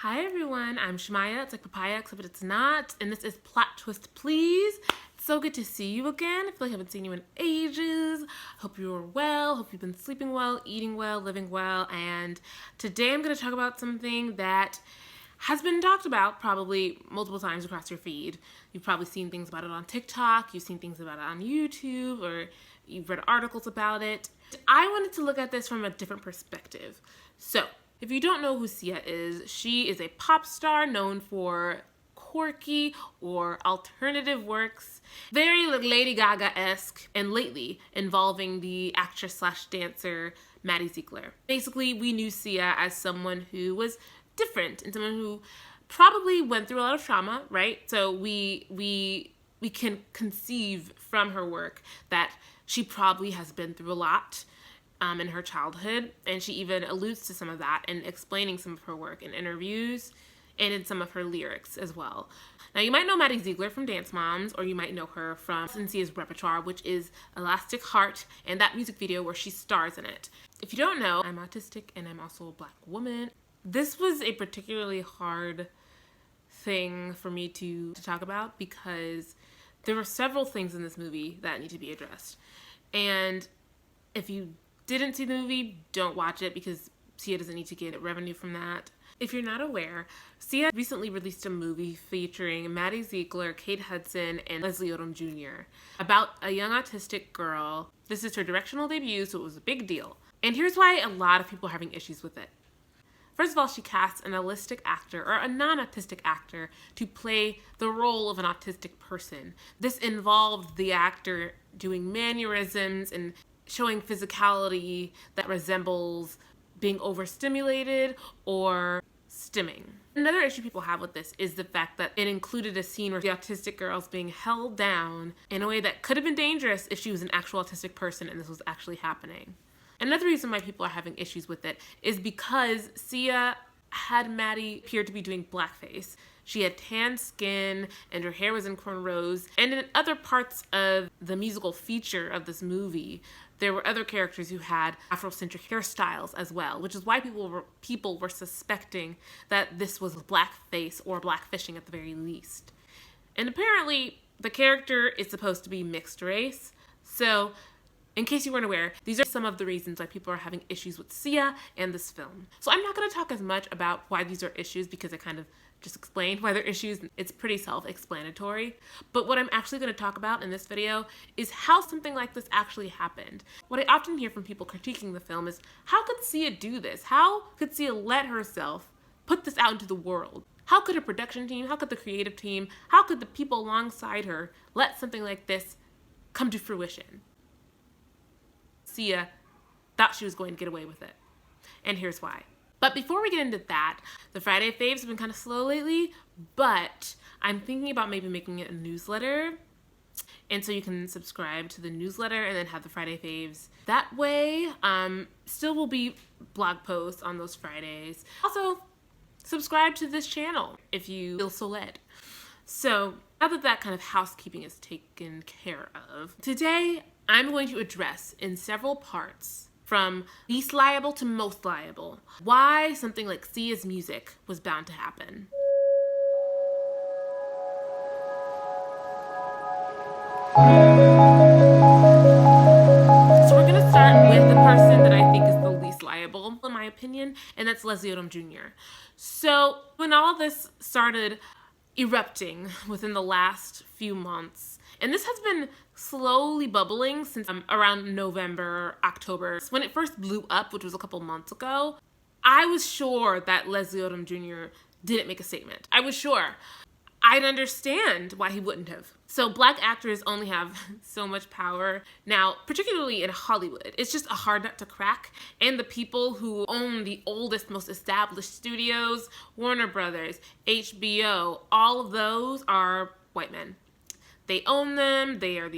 Hi everyone, I'm Shemaya. It's like papaya, except it's not. And this is Plot Twist Please. It's so good to see you again. I feel like I haven't seen you in ages. Hope you are well. Hope you've been sleeping well, eating well, living well. And today I'm going to talk about something that has been talked about probably multiple times across your feed. You've probably seen things about it on TikTok. You've seen things about it on YouTube, or you've read articles about it. I wanted to look at this from a different perspective. So, if you don't know who Sia is, she is a pop star known for quirky or alternative works, very like Lady Gaga-esque, and lately involving the actress slash dancer Maddies Mom. Basically, we knew Sia as someone who was different and someone who probably went through a lot of trauma, right? So we can conceive from her work that she probably has been through a lot in her childhood, and she even alludes to some of that in explaining some of her work in interviews and in some of her lyrics as well. Now, you might know Maddies Mom from Dance Moms, or you might know her from Sia's repertoire, which is Elastic Heart, and that music video where she stars in it. If you don't know, I'm autistic and I'm also a Black woman. This was a particularly hard thing for me to talk about because there were several things in this movie that need to be addressed. And if you didn't see the movie, don't watch it because Sia doesn't need to get revenue from that. If you're not aware, Sia recently released a movie featuring Maddies Mom, Kate Hudson, and Leslie Odom Jr. about a young autistic girl. This is her directional debut, so it was a big deal. And here's why a lot of people are having issues with it. First of all, she casts an autistic actor or a non-autistic actor to play the role of an autistic person. This involved the actor doing mannerisms and showing physicality that resembles being overstimulated or stimming. Another issue people have with this is the fact that it included a scene where the autistic girl is being held down in a way that could have been dangerous if she was an actual autistic person and this was actually happening. Another reason why people are having issues with it is because Sia had Maddie appear to be doing blackface. She had tan skin and her hair was in cornrows. And in other parts of the musical feature of this movie, there were other characters who had Afrocentric hairstyles as well, which is why people were suspecting that this was blackface or blackfishing at the very least. And apparently, the character is supposed to be mixed race. So, in case you weren't aware, these are some of the reasons why people are having issues with Sia and this film. So I'm not going to talk as much about why these are issues because I kind of just explained why they're issues. It's pretty self-explanatory. But what I'm actually going to talk about in this video is how something like this actually happened. What I often hear from people critiquing the film is, how could Sia do this? How could Sia let herself put this out into the world? How could a production team, how could the creative team, how could the people alongside her let something like this come to fruition? Sia thought she was going to get away with it. And here's why. But before we get into that, the Friday faves have been kind of slow lately, but I'm thinking about maybe making it a newsletter. And so you can subscribe to the newsletter and then have the Friday faves that way. Still will be blog posts on those Fridays. Also, subscribe to this channel if you feel so led. So now that that kind of housekeeping is taken care of, today I'm going to address in several parts, from least liable to most liable, why something like Sia's music was bound to happen. So we're going to start with the person that I think is the least liable, in my opinion, and that's Leslie Odom Jr. So when all this started erupting within the last few months, and this has been slowly bubbling since around November, October. When it first blew up, which was a couple months ago, I was sure that Leslie Odom Jr. didn't make a statement. I was sure. I'd understand why he wouldn't have. So Black actors only have so much power. Now, particularly in Hollywood, it's just a hard nut to crack. And the people who own the oldest, most established studios, Warner Brothers, HBO, all of those are white men. They own them, they are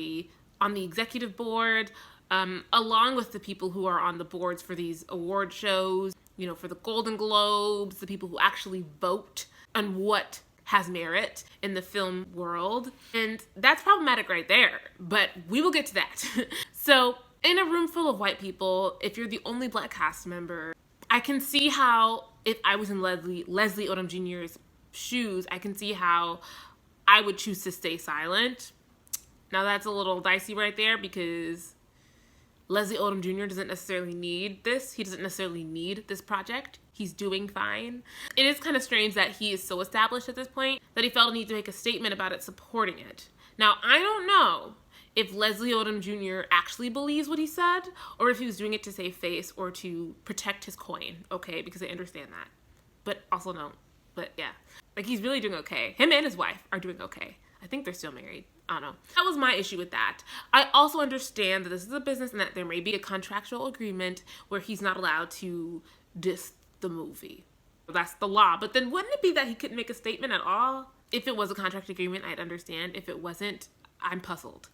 on the executive board, along with the people who are on the boards for these award shows, you know, for the Golden Globes, the people who actually vote on what has merit in the film world. And that's problematic right there, but we will get to that. So in a room full of white people, if you're the only Black cast member, I can see how if I was in Leslie Odom Jr.'s shoes, I can see how I would choose to stay silent. Now that's a little dicey right there because Leslie Odom Jr. doesn't necessarily need this. He doesn't necessarily need this project. He's doing fine. It is kind of strange that he is so established at this point that he felt a need to make a statement about it supporting it. Now, I don't know if Leslie Odom Jr. actually believes what he said or if he was doing it to save face or to protect his coin, okay? Because I understand that. But also no. But yeah. Like, he's really doing okay. Him and his wife are doing okay. I think they're still married. I don't know. That was my issue with that. I also understand that this is a business and that there may be a contractual agreement where he's not allowed to diss the movie. That's the law. But then wouldn't it be that he couldn't make a statement at all? If it was a contract agreement, I'd understand. If it wasn't, I'm puzzled.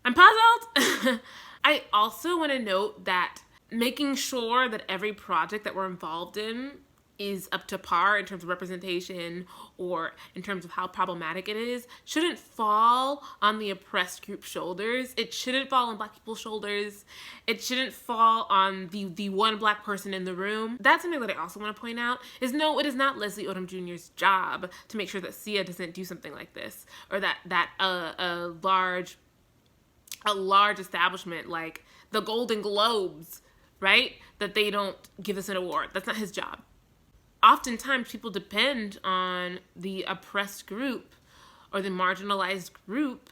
I also want to note that making sure that every project that we're involved in is up to par in terms of representation or in terms of how problematic it is shouldn't fall on the oppressed group's shoulders. It shouldn't fall on Black people's shoulders. It shouldn't fall on the one Black person in the room. That's something that I also want to point out is no, it is not Leslie Odom Jr.'s job to make sure that Sia doesn't do something like this or that a large establishment like the Golden Globes, right? That they don't give us an award. That's not his job. Oftentimes people depend on the oppressed group or the marginalized group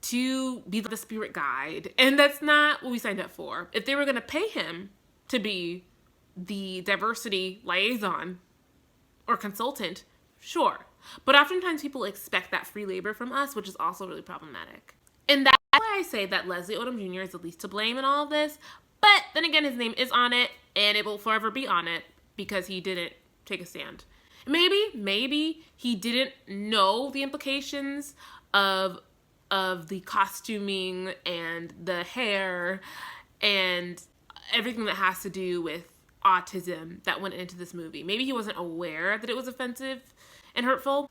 to be the spirit guide. And that's not what we signed up for. If they were going to pay him to be the diversity liaison or consultant, sure. But oftentimes people expect that free labor from us, which is also really problematic. And that's why I say that Leslie Odom Jr. is the least to blame in all of this. But then again, his name is on it and it will forever be on it because he didn't take a stand. Maybe he didn't know the implications of the costuming and the hair and everything that has to do with autism that went into this movie. Maybe he wasn't aware that it was offensive and hurtful.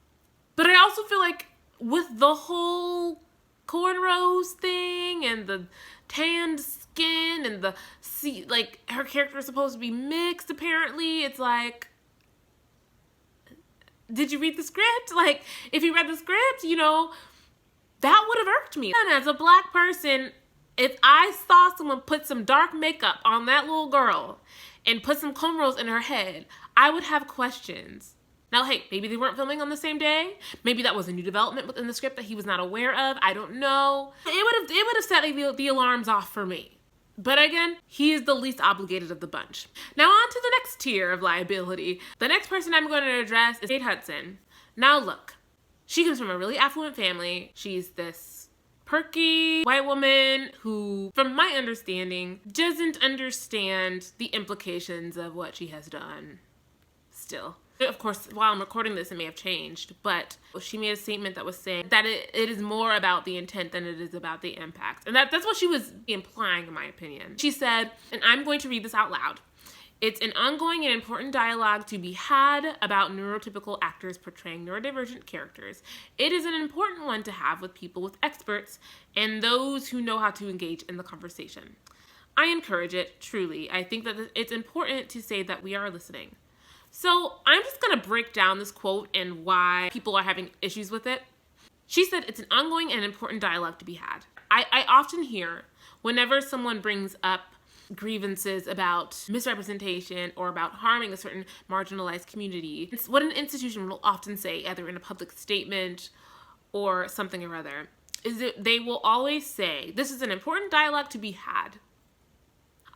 But I also feel like with the whole cornrows thing and the tanned skin and the like her character is supposed to be mixed apparently, it's like, did you read the script? Like, if you read the script, you know, that would have irked me. And as a Black person, if I saw someone put some dark makeup on that little girl and put some cornrows in her head, I would have questions. Now, hey, maybe they weren't filming on the same day. Maybe that was a new development within the script that he was not aware of. I don't know. It would have set the alarms off for me. But again, he is the least obligated of the bunch. Now on to the next tier of liability. The next person I'm going to address is Kate Hudson. Now look, she comes from a really affluent family. She's this perky white woman who, from my understanding, doesn't understand the implications of what she has done still. Of course, while I'm recording this, it may have changed, but she made a statement that was saying that it is more about the intent than it is about the impact. And that's what she was implying, in my opinion. She said, and I'm going to read this out loud, "It's an ongoing and important dialogue to be had about neurotypical actors portraying neurodivergent characters. It is an important one to have with people with experts and those who know how to engage in the conversation. I encourage it, truly. I think that it's important to say that we are listening." So I'm just going to break down this quote and why people are having issues with it. She said it's an ongoing and important dialogue to be had. I often hear whenever someone brings up grievances about misrepresentation or about harming a certain marginalized community, it's what an institution will often say, either in a public statement or something or other, is that they will always say, this is an important dialogue to be had.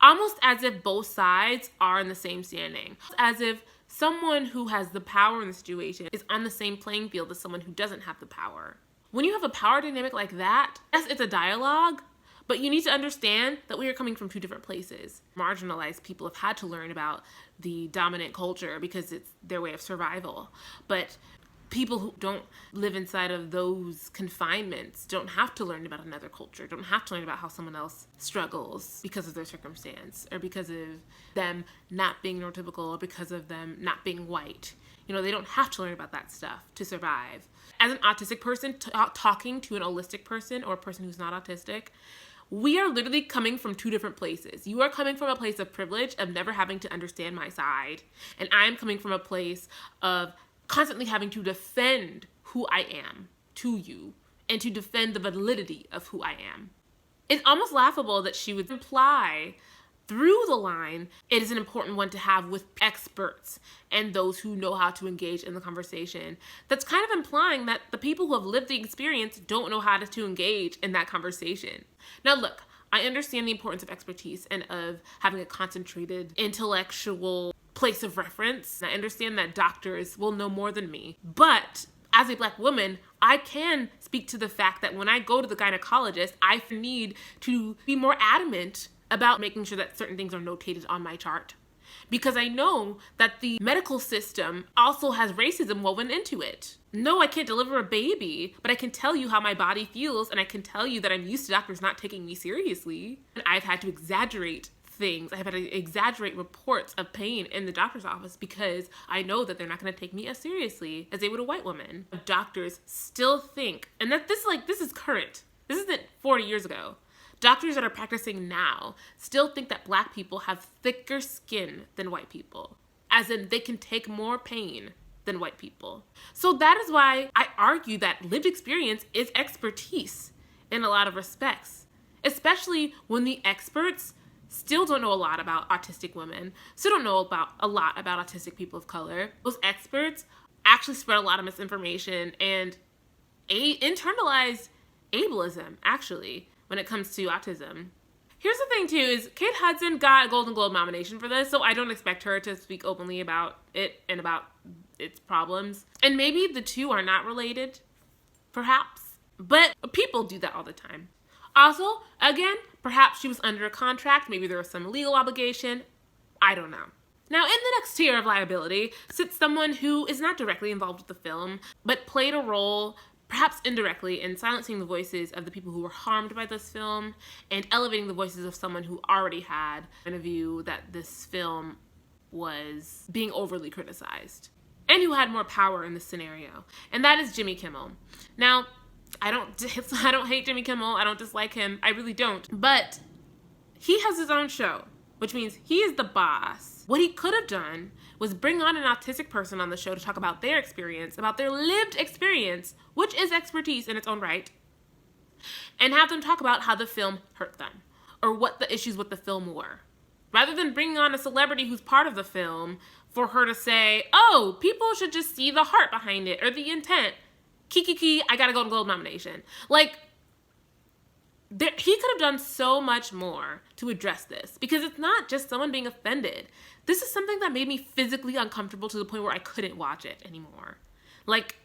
Almost as if both sides are in the same standing. As if someone who has the power in the situation is on the same playing field as someone who doesn't have the power. When you have a power dynamic like that, yes, it's a dialogue, but you need to understand that we are coming from two different places. Marginalized people have had to learn about the dominant culture because it's their way of survival. But people who don't live inside of those confinements don't have to learn about another culture, don't have to learn about how someone else struggles because of their circumstance or because of them not being neurotypical or because of them not being white. You know, they don't have to learn about that stuff to survive. As an autistic person, talking to an holistic person or a person who's not autistic, we are literally coming from two different places. You are coming from a place of privilege of never having to understand my side. And I'm coming from a place of constantly having to defend who I am to you and to defend the validity of who I am. It's almost laughable that she would imply through the line, it is an important one to have with experts and those who know how to engage in the conversation. That's kind of implying that the people who have lived the experience don't know how to engage in that conversation. Now look, I understand the importance of expertise and of having a concentrated intellectual place of reference. I understand that doctors will know more than me, but as a Black woman, I can speak to the fact that when I go to the gynecologist, I need to be more adamant about making sure that certain things are notated on my chart. Because I know that the medical system also has racism woven into it. No, I can't deliver a baby, but I can tell you how my body feels, and I can tell you that I'm used to doctors not taking me seriously. And I've had to exaggerate things. I've had to exaggerate reports of pain in the doctor's office because I know that they're not going to take me as seriously as they would a white woman. Doctors still think, and that this is current. This isn't 40 years ago. Doctors that are practicing now still think that Black people have thicker skin than white people, as in they can take more pain than white people. So that is why I argue that lived experience is expertise in a lot of respects, especially when the experts still don't know a lot about autistic women, still don't know a lot about autistic people of color. Those experts actually spread a lot of misinformation and internalized ableism, actually, when it comes to autism. Here's the thing too, is Kate Hudson got a Golden Globe nomination for this, so I don't expect her to speak openly about it and about its problems. And maybe the two are not related, perhaps, but people do that all the time. Also, again, perhaps she was under a contract, maybe there was some legal obligation, I don't know. Now, in the next tier of liability sits someone who is not directly involved with the film, but played a role, perhaps indirectly, in silencing the voices of the people who were harmed by this film and elevating the voices of someone who already had a view that this film was being overly criticized and who had more power in this scenario. And that is Jimmy Kimmel. Now, I don't hate Jimmy Kimmel. I don't dislike him. I really don't. But he has his own show, which means he is the boss. What he could have done was bring on an autistic person on the show to talk about their experience, about their lived experience, which is expertise in its own right, and have them talk about how the film hurt them or what the issues with the film were. Rather than bringing on a celebrity who's part of the film for her to say, oh, people should just see the heart behind it or the intent. Kiki, I got a Golden Globe nomination. Like, he could have done so much more to address this, because it's not just someone being offended. This is something that made me physically uncomfortable to the point where I couldn't watch it anymore. Like,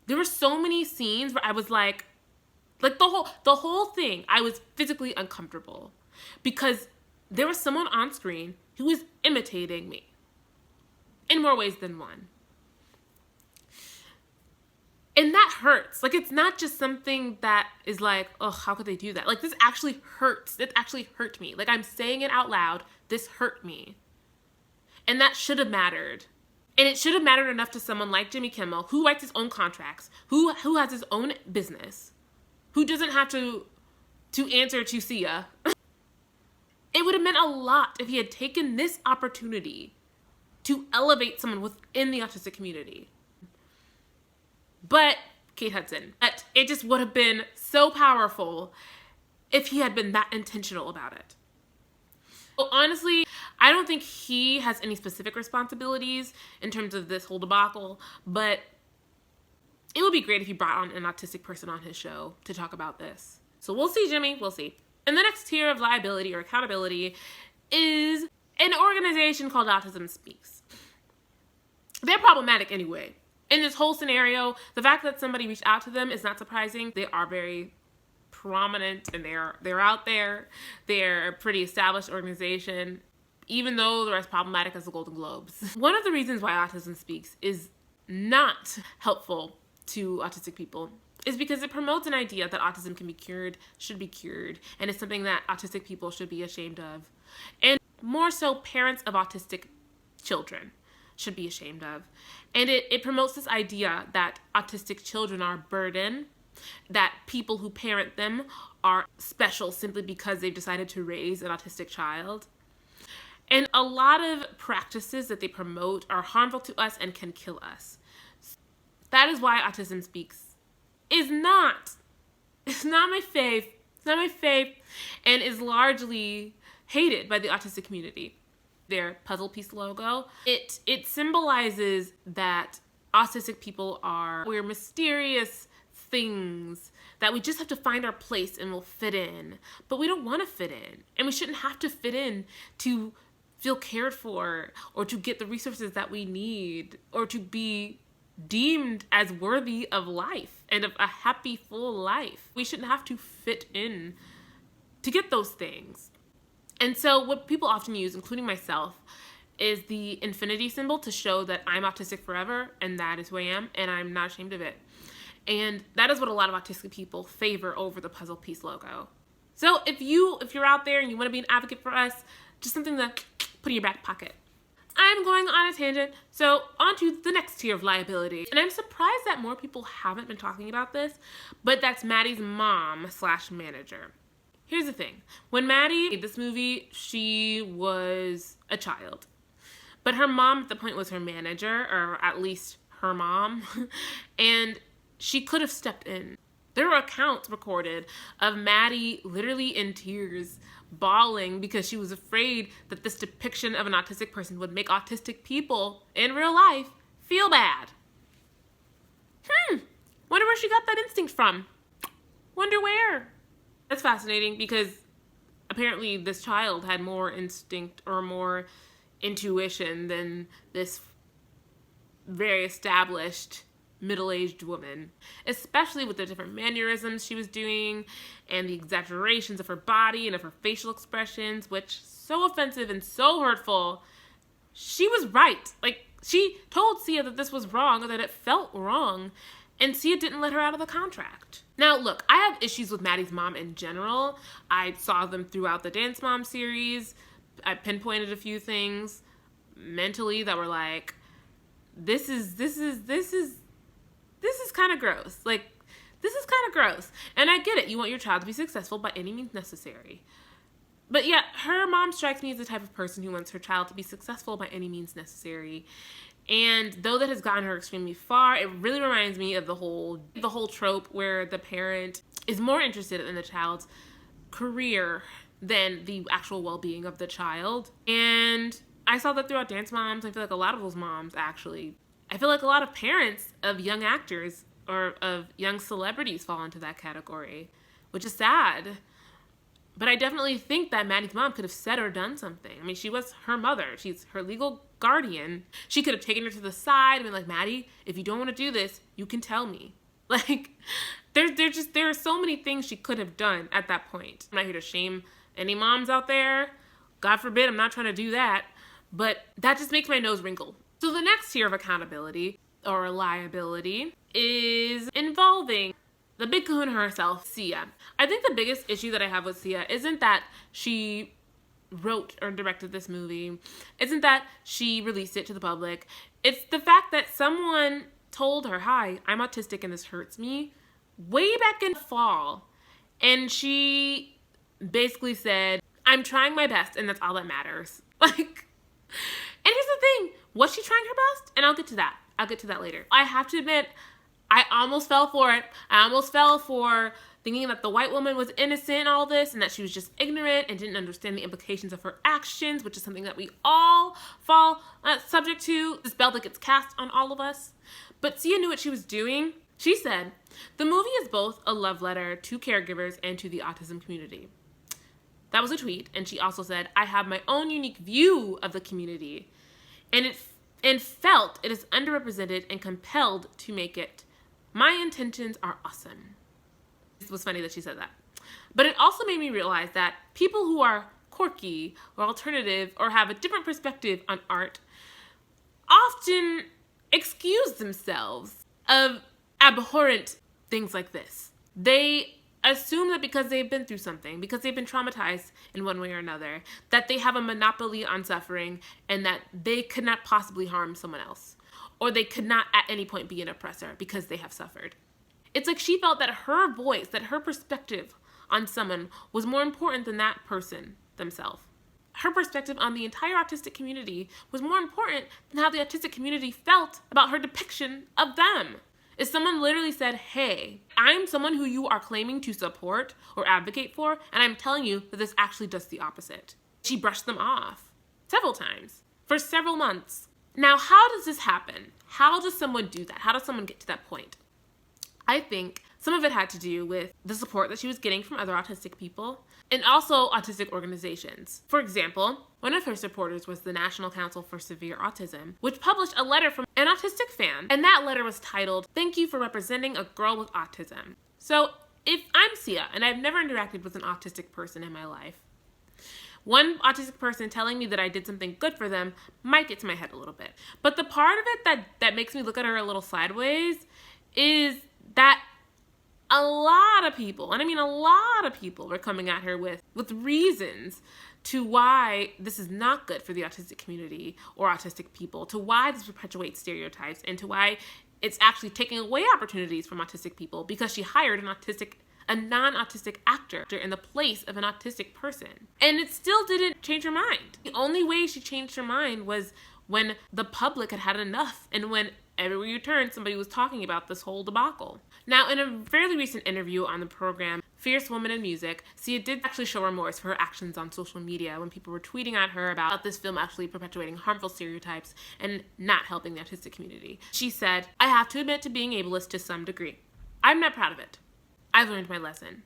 there were so many scenes where I was like the whole thing, I was physically uncomfortable because there was someone on screen who was imitating me in more ways than one. And that hurts. Like, it's not just something that is like, oh, how could they do that? Like, this actually hurts. It actually hurt me. Like, I'm saying it out loud. This hurt me. And that should have mattered. And it should have mattered enough to someone like Jimmy Kimmel, who writes his own contracts, who has his own business, who doesn't have to answer to Sia. It would have meant a lot if he had taken this opportunity to elevate someone within the autistic community. But Kate Hudson, it just would have been so powerful if he had been that intentional about it. Well, honestly, I don't think he has any specific responsibilities in terms of this whole debacle, but it would be great if he brought on an autistic person on his show to talk about this. So we'll see, Jimmy, we'll see. And the next tier of liability or accountability is an organization called Autism Speaks. They're problematic anyway. In this whole scenario, the fact that somebody reached out to them is not surprising. They are very prominent and they're out there. They're a pretty established organization, even though they're as problematic as the Golden Globes. One of the reasons why Autism Speaks is not helpful to autistic people is because it promotes an idea that autism can be cured, should be cured, and it's something that autistic people should be ashamed of. And more so, parents of autistic children should be ashamed of. And it promotes this idea that autistic children are a burden that people who parent them are special simply because they've decided to raise an autistic child. And a lot of practices that they promote are harmful to us and can kill us. That is why Autism Speaks is not my fave. It's not my fave, and is largely hated by the autistic community. Their puzzle piece logo, it symbolizes that autistic people we're mysterious things that we just have to find our place and we'll fit in. But we don't want to fit in, and we shouldn't have to fit in to feel cared for or to get the resources that we need or to be deemed as worthy of life and of a happy, full life. We shouldn't have to fit in to get those things. And so what people often use, including myself, is the infinity symbol to show that I'm autistic forever, and that is who I am, and I'm not ashamed of it. And that is what a lot of autistic people favor over the puzzle piece logo. So if you're out there and you want to be an advocate for us, just something to put in your back pocket. I'm going on a tangent, so on to the next tier of liability. And I'm surprised that more people haven't been talking about this, but that's Maddies Mom / manager. Here's the thing. When Maddie made this movie, she was a child. But her mom at the point was her manager, or at least her mom, and she could have stepped in. There were accounts recorded of Maddie literally in tears, bawling because she was afraid that this depiction of an autistic person would make autistic people in real life feel bad. Wonder where she got that instinct from. Wonder where. That's fascinating because apparently this child had more instinct or more intuition than this very established middle-aged woman, especially with the different mannerisms she was doing and the exaggerations of her body and of her facial expressions, which so offensive and so hurtful. She was right. Like, she told Sia that this was wrong or that it felt wrong, and Sia didn't let her out of the contract. Now, look, I have issues with Maddies Mom in general. I saw them throughout the Dance Mom series. I pinpointed a few things mentally that were like, this is kind of gross. Like, this is kind of gross. And I get it. You want your child to be successful by any means necessary. But yet, her mom strikes me as the type of person who wants her child to be successful by any means necessary. And though that has gotten her extremely far, it really reminds me of the whole trope where the parent is more interested in the child's career than the actual well-being of the child. And I saw that throughout Dance Moms. I feel like a lot of those moms actually. I feel like a lot of parents of young actors or of young celebrities fall into that category, which is sad. But I definitely think that Maddie's mom could have said or done something. I mean, she was her mother. She's her legal guardian. She could have taken her to the side and been like, Maddie, if you don't want to do this, you can tell me. Like, there are so many things she could have done at that point. I'm not here to shame any moms out there. God forbid, I'm not trying to do that. But that just makes my nose wrinkle. So the next tier of accountability or liability is involving the big kahuna herself, Sia. I think the biggest issue that I have with Sia isn't that she wrote or directed this movie. Isn't that she released it to the public. It's the fact that someone told her, hi, I'm autistic and this hurts me, way back in the fall. And she basically said, I'm trying my best and that's all that matters. Like, and here's the thing. Was she trying her best? And I'll get to that. I'll get to that later. I have to admit, I almost fell for it. I almost fell for thinking that the white woman was innocent in all this and that she was just ignorant and didn't understand the implications of her actions, which is something that we all fall subject to. This spell that gets cast on all of us. But Sia knew what she was doing. She said, the movie is both a love letter to caregivers and to the autism community. That was a tweet. And she also said, I have my own unique view of the community. And felt it is underrepresented and compelled to make it. My intentions are awesome. It was funny that she said that. But it also made me realize that people who are quirky or alternative or have a different perspective on art often excuse themselves of abhorrent things like this. They assume that because they've been through something, because they've been traumatized in one way or another, that they have a monopoly on suffering and that they could not possibly harm someone else. Or they could not at any point be an oppressor because they have suffered. It's like she felt that her voice, that her perspective on someone was more important than that person themselves. Her perspective on the entire autistic community was more important than how the autistic community felt about her depiction of them. If someone literally said, hey, I'm someone who you are claiming to support or advocate for, and I'm telling you that this actually does the opposite. She brushed them off several times for several months. Now, how does this happen? How does someone do that? How does someone get to that point? I think some of it had to do with the support that she was getting from other autistic people and also autistic organizations. For example, one of her supporters was the National Council for Severe Autism, which published a letter from an autistic fan, and that letter was titled, "Thank you for representing a girl with autism." So if I'm Sia and I've never interacted with an autistic person in my life, one autistic person telling me that I did something good for them might get to my head a little bit. But the part of it that makes me look at her a little sideways is that a lot of people, and I mean a lot of people, were coming at her with reasons to why this is not good for the autistic community or autistic people, to why this perpetuates stereotypes, and to why it's actually taking away opportunities from autistic people because she hired a non-autistic actor in the place of an autistic person. And it still didn't change her mind. The only way she changed her mind was when the public had had enough and when everywhere you turned, somebody was talking about this whole debacle. Now, in a fairly recent interview on the program, Fierce Woman in Music, Sia did actually show remorse for her actions on social media when people were tweeting at her about this film actually perpetuating harmful stereotypes and not helping the autistic community. She said, "I have to admit to being ableist to some degree. I'm not proud of it. I've learned my lesson."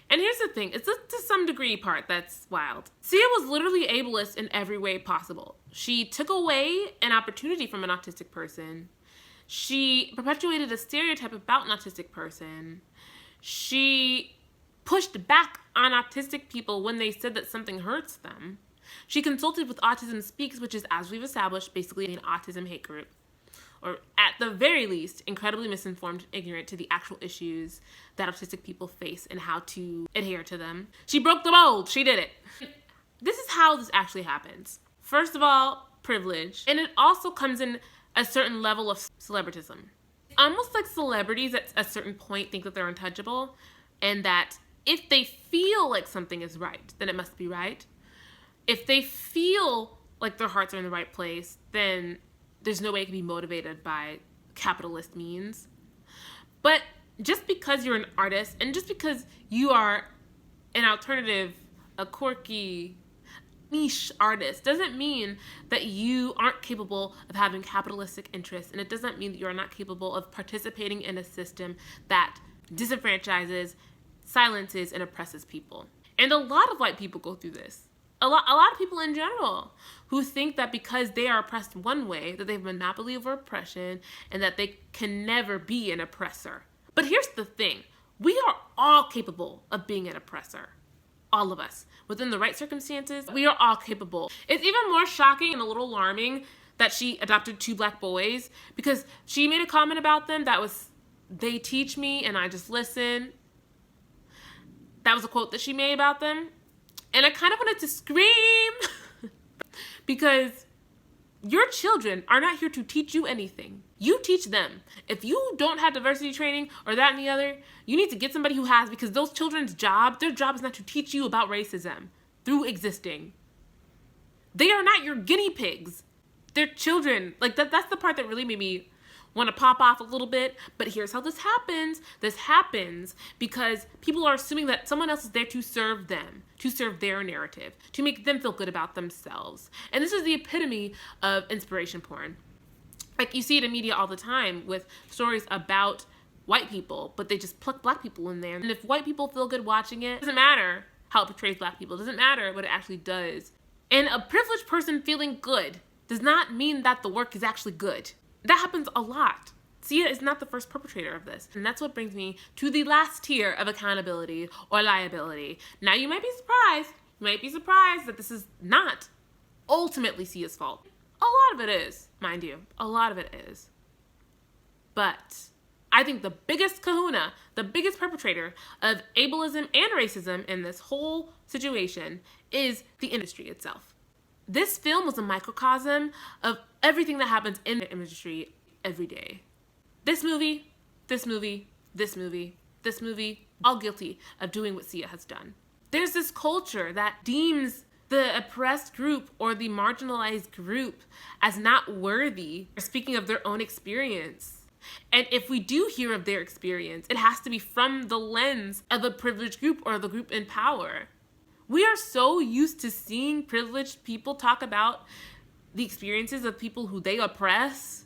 And here's the thing, it's the to some degree part that's wild. Sia was literally ableist in every way possible. She took away an opportunity from an autistic person. She perpetuated a stereotype about an autistic person. She pushed back on autistic people when they said that something hurts them. She consulted with Autism Speaks, which is, as we've established, basically an autism hate group, or at the very least, incredibly misinformed and ignorant to the actual issues that autistic people face and how to adhere to them. She broke the mold. She did it. This is how this actually happens. First of all, privilege. And it also comes in a certain level of celebritism. Almost like celebrities at a certain point think that they're untouchable, and that if they feel like something is right, then it must be right. If they feel like their hearts are in the right place, then there's no way it can be motivated by capitalist means. But just because you're an artist and just because you are an alternative, a quirky, niche artist doesn't mean that you aren't capable of having capitalistic interests, and it doesn't mean that you're not capable of participating in a system that disenfranchises, silences, and oppresses people. And a lot of white people go through this. A lot of people in general who think that because they are oppressed one way, that they have a monopoly over oppression and that they can never be an oppressor. But here's the thing. We are all capable of being an oppressor. All of us. Within the right circumstances, we are all capable. It's even more shocking and a little alarming that she adopted 2 black boys, because she made a comment about them that was, "They teach me and I just listen." That was a quote that she made about them. And I kind of wanted to scream because your children are not here to teach you anything. You teach them. If you don't have diversity training or that and the other, you need to get somebody who has, because those children's job, their job is not to teach you about racism through existing. They are not your guinea pigs. They're children. Like that's the part that really made me want to pop off a little bit. But here's how this happens. This happens because people are assuming that someone else is there to serve them, to serve their narrative, to make them feel good about themselves. And this is the epitome of inspiration porn. Like you see it in media all the time with stories about white people, but they just pluck black people in there. And if white people feel good watching it, it doesn't matter how it portrays black people. It doesn't matter what it actually does. And a privileged person feeling good does not mean that the work is actually good. That happens a lot. Sia is not the first perpetrator of this. And that's what brings me to the last tier of accountability or liability. Now you might be surprised. You might be surprised that this is not ultimately Sia's fault. A lot of it is, mind you. A lot of it is. But I think the biggest kahuna, the biggest perpetrator of ableism and racism in this whole situation is the industry itself. This film was a microcosm of everything that happens in the industry every day. This movie, this movie, all guilty of doing what Sia has done. There's this culture that deems the oppressed group or the marginalized group as not worthy, speaking of their own experience. And if we do hear of their experience, it has to be from the lens of a privileged group or the group in power. We are so used to seeing privileged people talk about the experiences of people who they oppress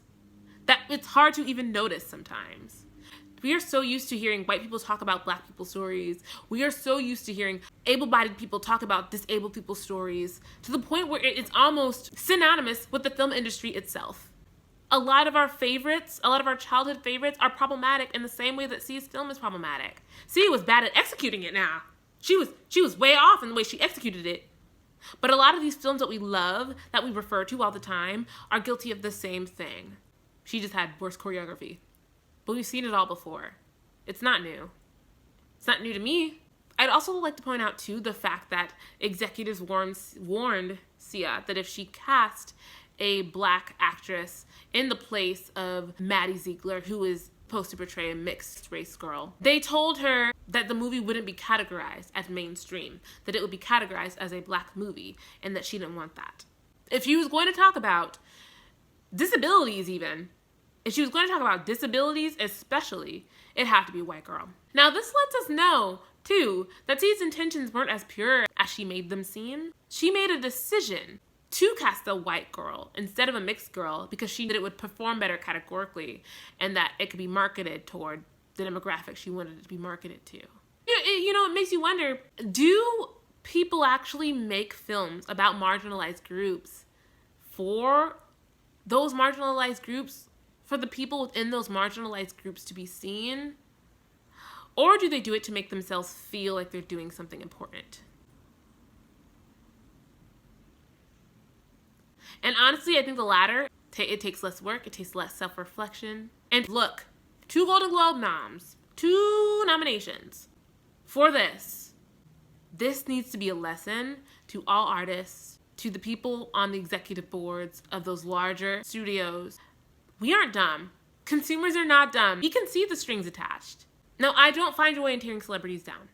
that it's hard to even notice sometimes. We are so used to hearing white people talk about Black people's stories. We are so used to hearing able-bodied people talk about disabled people's stories to the point where it's almost synonymous with the film industry itself. A lot of our childhood favorites are problematic in the same way that Sia's film is problematic. Sia was bad at executing it now. She was way off in the way she executed it. But a lot of these films that we love, that we refer to all the time, are guilty of the same thing. She just had worse choreography. But we've seen it all before. It's not new. It's not new to me. I'd also like to point out, too, the fact that executives warned Sia that if she cast a Black actress in the place of Maddie Ziegler, who is supposed to portray a mixed race girl, they told her that the movie wouldn't be categorized as mainstream, that it would be categorized as a Black movie, and that she didn't want that. If she was going to talk about disabilities especially, it had to be a white girl. Now, this lets us know, too, that Sia's intentions weren't as pure as she made them seem. She made a decision to cast a white girl instead of a mixed girl because she knew it would perform better categorically and that it could be marketed toward the demographic she wanted it to be marketed to. It makes you wonder, do people actually make films about marginalized groups for those marginalized groups, for the people within those marginalized groups to be seen? Or do they do it to make themselves feel like they're doing something important? And honestly, I think the latter. It takes less work, it takes less self-reflection. And look, 2 Golden Globe noms, 2 nominations for this. This needs to be a lesson to all artists, to the people on the executive boards of those larger studios. We aren't dumb. Consumers are not dumb. We can see the strings attached. Now, I don't find joy in tearing celebrities down.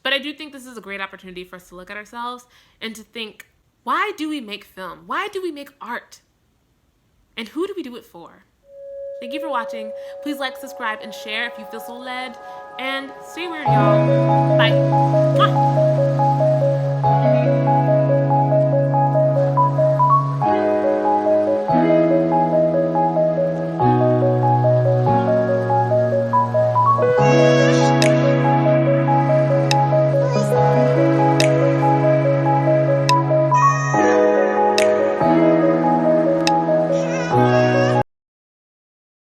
But I do think this is a great opportunity for us to look at ourselves and to think, why do we make film? Why do we make art? And who do we do it for? Thank you for watching. Please like, subscribe, and share if you feel so led. And stay weird, y'all. Bye. Mwah.